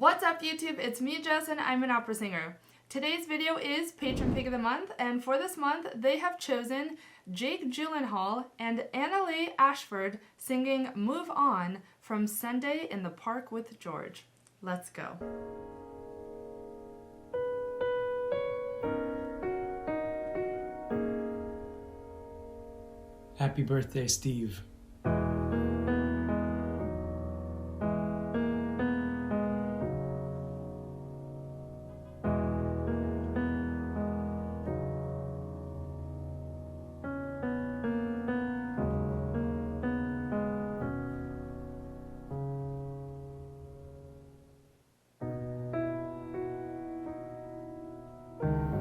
What's up YouTube? It's me, Jess, and I'm an opera singer. Today's video is Patron Pick of the Month, and for this month they have chosen Jake Gyllenhaal and Annaleigh Ashford singing Move On from Sunday in the Park with George. Let's go. Happy birthday, Steve.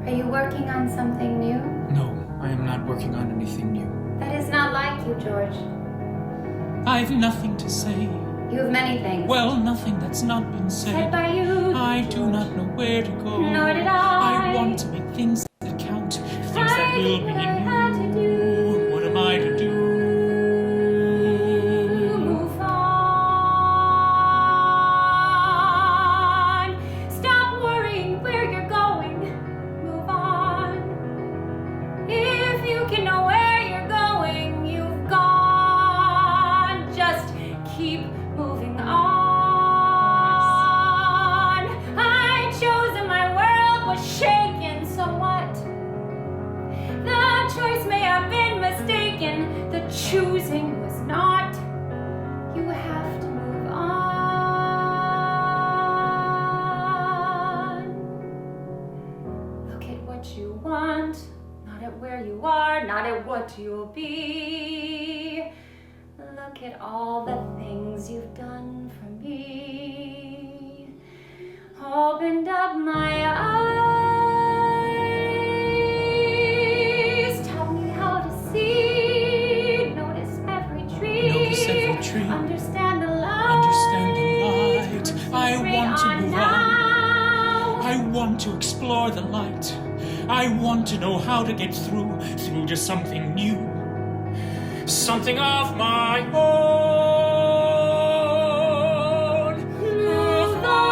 Are you working on something new? No, I am not working on anything new. That is not like you, George. I've nothing to say. You have many things. Well, nothing that's not been Said said. by you. I do not know where to go. Nor did I. I want to make things that count, things I that will did be what I had to new. do. What am I to do? Move on. Stop worrying where you're going. Move on. If you can know where you're going, you've gone. Just keep moving on. I chose and my world was shaken, so what? The choice may have been mistaken, the choosing was not. You have to move on. Look at what you want, not at where you are, not at what you'll be. Look at all the things you've done for me. Opened up my eyes. Taught me how to see. Notice every tree. Notice every tree. Understand the light. Understand the light. I Free want to move on. now. I want to explore the light. I want to know how to get through to something new. Something of my own. Move on.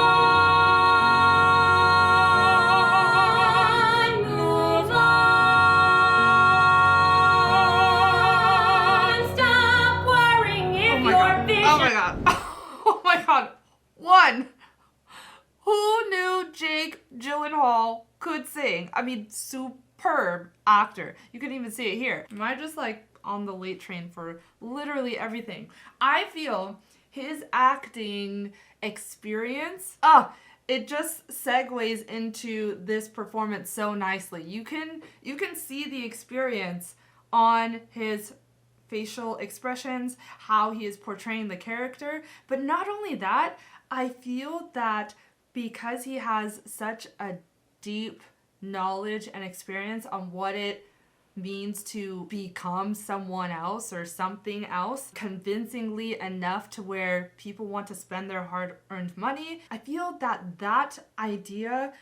Move on. Stop worrying if Oh my your god. vision. Oh my god. Oh my god. One. Who knew Jake Gyllenhaal could sing? I mean, superb actor. You can even see it here. Am I just like on the late train for literally everything? I feel his acting experience, it just segues into this performance so nicely. You can see the experience on his facial expressions, how he is portraying the character. But not only that, I feel that because he has such a deep knowledge and experience on what it means to become someone else or something else convincingly enough to where people want to spend their hard-earned money, I feel that that idea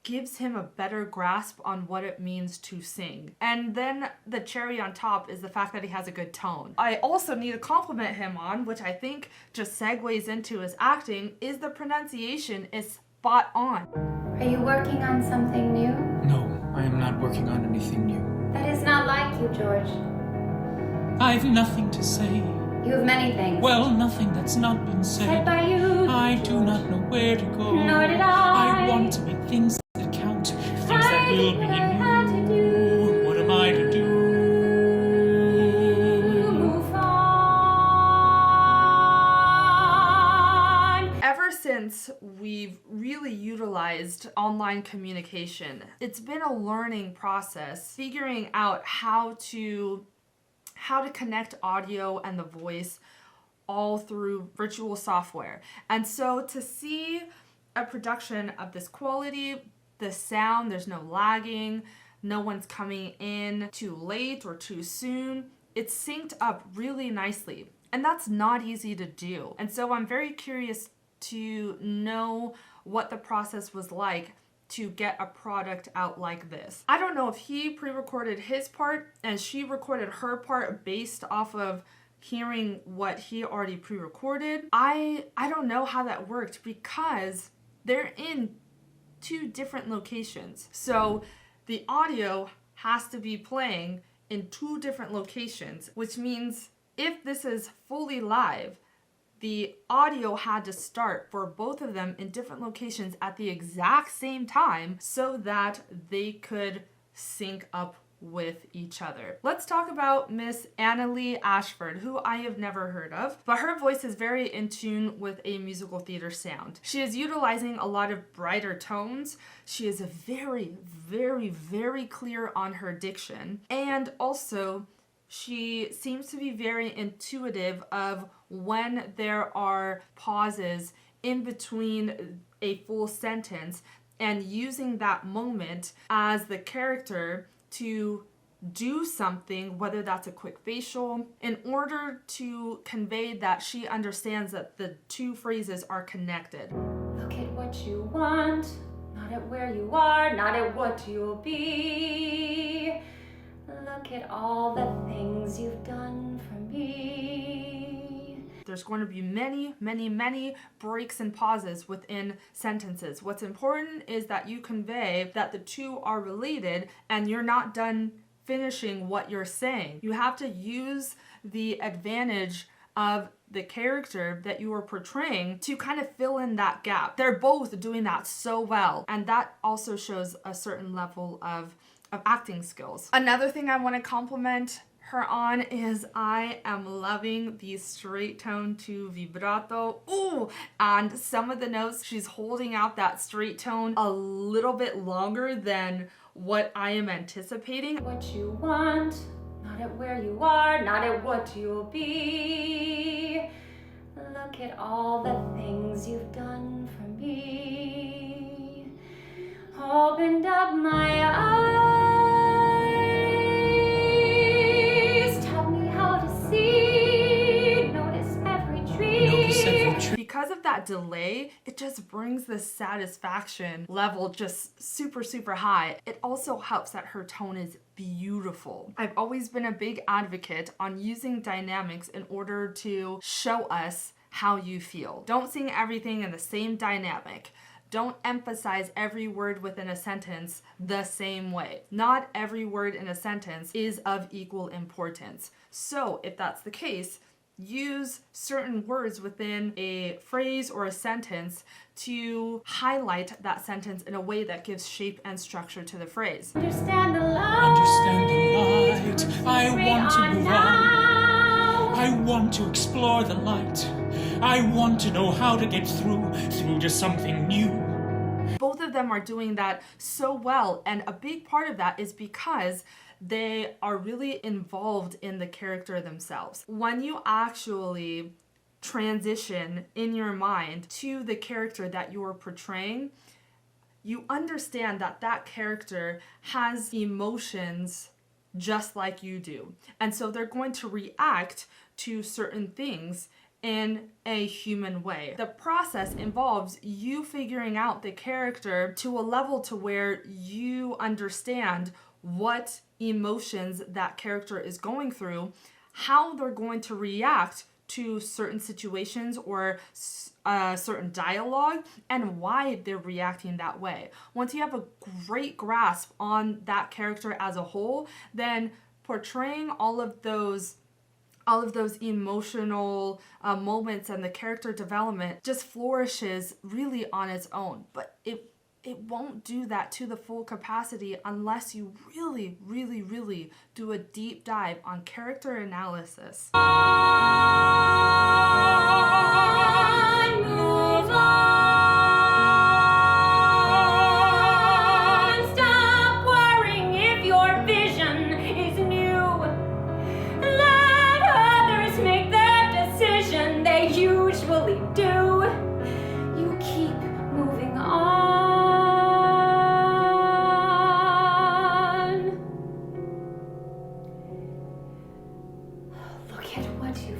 gives him a better grasp on what it means to sing. And then the cherry on top is the fact that he has a good tone. I also need to compliment him on, which I think just segues into his acting, is the pronunciation is spot on. Are you working on something new? No, I am not working on anything new. That is not like you, George. I've nothing to say. You have many things. Well, nothing that's not been Said said. by you. I do not know where to go. Nor did I. I want to make things that count, things that I will did be what I had to do. new. What am I to do? Move on. Ever since we've really utilized online communication, it's been a learning process, figuring out how to connect audio and the voice all through virtual software. And so to see a production of this quality, the sound, there's no lagging, no one's coming in too late or too soon, it's synced up really nicely. And that's not easy to do. And so I'm very curious to know what the process was like to get a product out like this. I don't know if he pre-recorded his part and she recorded her part based off of hearing what he already pre-recorded. I don't know how that worked because they're in two different locations. So the audio has to be playing in two different locations, which means if this is fully live, the audio had to start for both of them in different locations at the exact same time so that they could sync up with each other. Let's talk about Miss Annaleigh Ashford, who I have never heard of, but her voice is very in tune with a musical theater sound. She is utilizing a lot of brighter tones. She is very, very, very clear on her diction, and also she seems to be very intuitive of when there are pauses in between a full sentence and using that moment as the character to do something, whether that's a quick facial, in order to convey that she understands that the two phrases are connected. Look at what you want, not at where you are, not at what you'll be. Look at all the things you've done for me. There's going to be many, many, many breaks and pauses within sentences. What's important is that you convey that the two are related and you're not done finishing what you're saying. You have to use the advantage of the character that you are portraying to kind of fill in that gap. They're both doing that so well, and that also shows a certain level of acting skills. Another thing I want to compliment her on is I am loving the straight tone to vibrato. Ooh, and some of the notes she's holding out that straight tone a little bit longer than what I am anticipating. What you want, not at where you are, not at what you'll be. Look at all the things you've done for me. Opened up my eyes. Because of that delay, it just brings the satisfaction level just super, super high. It also helps that her tone is beautiful. I've always been a big advocate on using dynamics in order to show us how you feel. Don't sing everything in the same dynamic. Don't emphasize every word within a sentence the same way. Not every word in a sentence is of equal importance. So if that's the case, use certain words within a phrase or a sentence to highlight that sentence in a way that gives shape and structure to the phrase. Understand the light. Understand the light. I want to move on. I want to explore the light. I want to know how to get through to something new. Both of them are doing that so well, and a big part of that is because they are really involved in the character themselves. When you actually transition in your mind to the character that you're portraying, you understand that that character has emotions just like you do. And so they're going to react to certain things in a human way. The process involves you figuring out the character to a level to where you understand what emotions that character is going through, how they're going to react to certain situations or certain dialogue, and why they're reacting that way. Once you have a great grasp on that character as a whole, then portraying all of those emotional moments and the character development just flourishes really on its own. But it won't do that to the full capacity unless you really, really, really do a deep dive on character analysis. Move on. Stop worrying if your vision is new. Let others make their decision. They usually do. You keep moving on.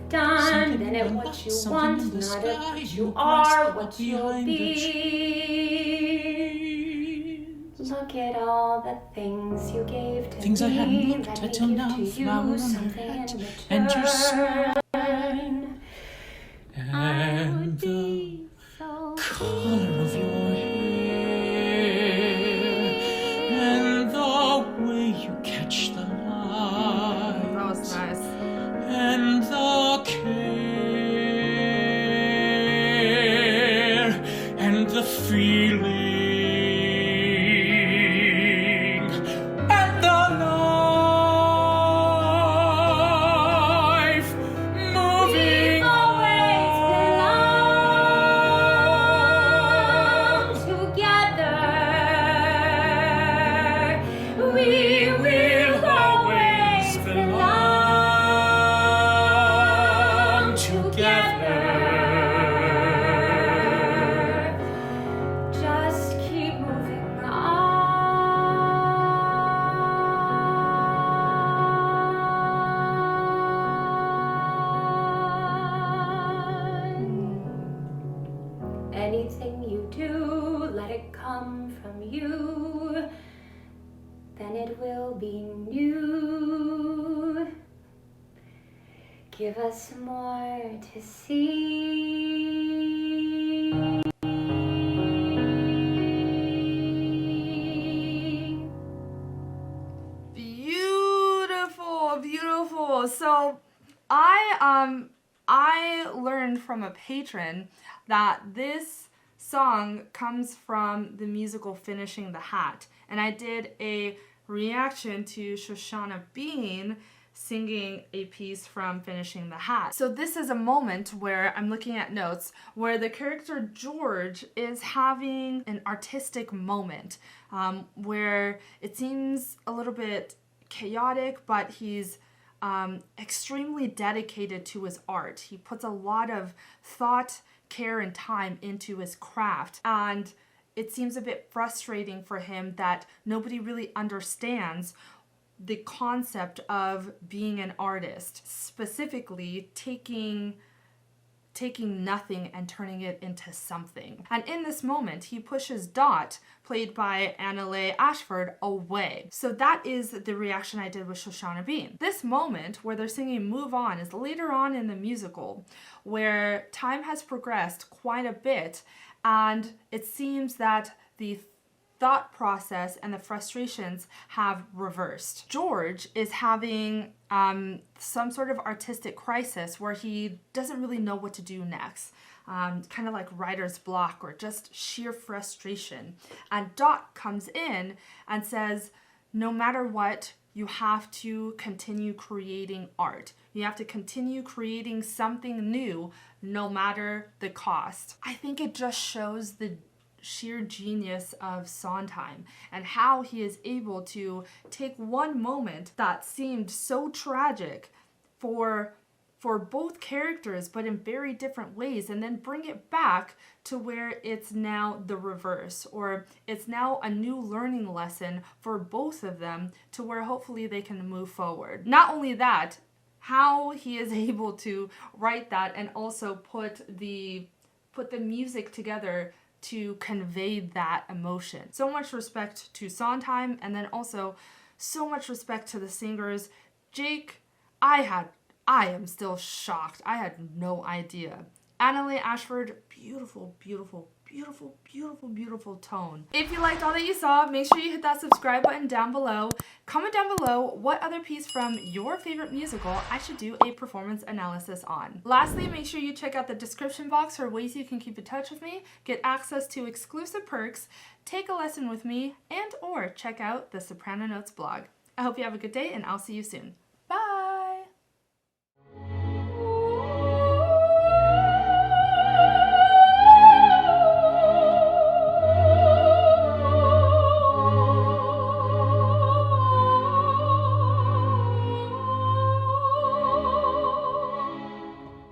Done, then at what you want, not at what you are, what you'll be. Look at all the things you gave to Things me, I hadn't looked let at me till give now, to flower you on something her hat, in and your return. smile, and the So color of your and the feeling and the life moving always on. belong together. We will always belong together. Just keep moving on. Anything you do, let it come from you. Then it will be new. Give us more to see. Beautiful, beautiful. So I learned from a patron that this song comes from the musical Finishing the Hat, and I did a reaction to Shoshana Bean singing a piece from Finishing the Hat. So this is a moment where I'm looking at notes where the character George is having an artistic moment where it seems a little bit chaotic, but he's extremely dedicated to his art. He puts a lot of thought, care, and time into his craft, and it seems a bit frustrating for him that nobody really understands the concept of being an artist, specifically taking nothing and turning it into something. And in this moment, he pushes Dot, played by Annaleigh Ashford, away. So that is the reaction I did with Shoshana Bean. This moment where they're singing Move On is later on in the musical, where time has progressed quite a bit, and it seems that the thought process and the frustrations have reversed. George is having some sort of artistic crisis where he doesn't really know what to do next. Kind of like writer's block or just sheer frustration. And Dot comes in and says, no matter what, you have to continue creating art. You have to continue creating something new, no matter the cost. I think it just shows the sheer genius of Sondheim and how he is able to take one moment that seemed so tragic for both characters, but in very different ways, and then bring it back to where it's now the reverse, or it's now a new learning lesson for both of them, to where hopefully they can move forward. Not only that, how he is able to write that and also put the music together to convey that emotion. So much respect to Sondheim, and then also so much respect to the singers. Jake, I am still shocked. I had no idea. Annaleigh Ashford, beautiful, beautiful, beautiful, beautiful, beautiful tone. If you liked all that you saw, make sure you hit that subscribe button down below. Comment down below what other piece from your favorite musical I should do a performance analysis on. Lastly, make sure you check out the description box for ways you can keep in touch with me, get access to exclusive perks, take a lesson with me, and or check out the Soprano Notes blog. I hope you have a good day, and I'll see you soon.